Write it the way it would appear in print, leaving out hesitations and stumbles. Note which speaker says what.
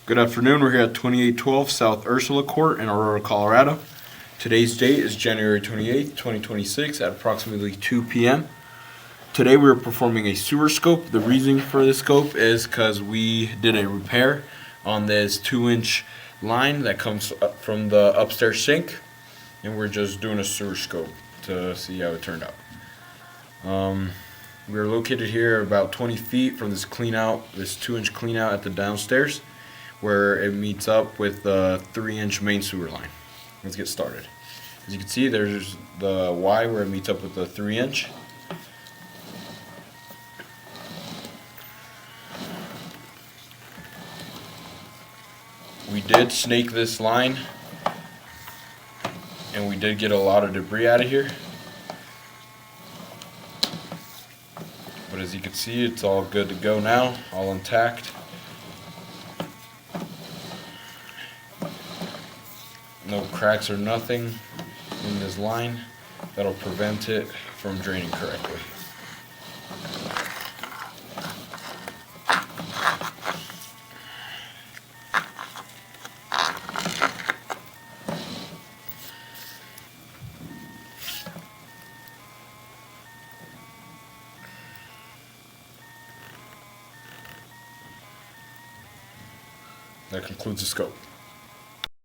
Speaker 1: Good afternoon. We're here at 2812 South Ursula Court in Aurora, Colorado. Today's date is January 28th, 2026 at approximately 2 p.m. Today we are performing a sewer scope. The reason for this scope is because we did a repair on this 2-inch line that comes up from the upstairs sink, and we're just doing a sewer scope to see how it turned out. We are located here about 20 feet from this 2-inch clean out at the downstairs, where it meets up with the 3-inch main sewer line. Let's get started. As you can see, there's the Y where it meets up with the 3-inch. We did snake this line, and we did get a lot of debris out of here. But as you can see, it's all good to go now, all intact. No cracks or nothing in this line that'll prevent it from draining correctly. That concludes the scope.